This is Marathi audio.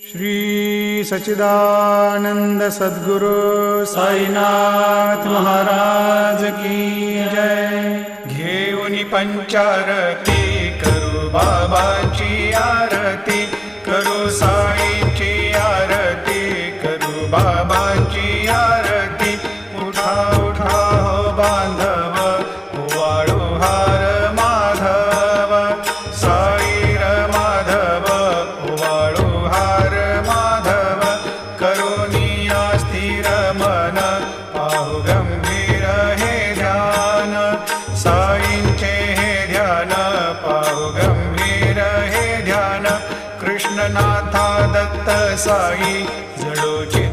श्री सच्चिदानंद सद्गुरु साईनाथ महाराज की जय। घेऊनी पंचारती करू बाबाची आरती, करू साईंची आरती, करू बाबाची आरती। उठा उठा हो बांधव, वाळू हार माधव, साईर माधव, वाळू हार माधव। करुणिया स्थिर मन, पाहु गंभीर हे ध्यान, साईंचे हे ध्यान, पाहु गंभीर हे ध्यान। कृष्णनाथा दत्त साई जडोची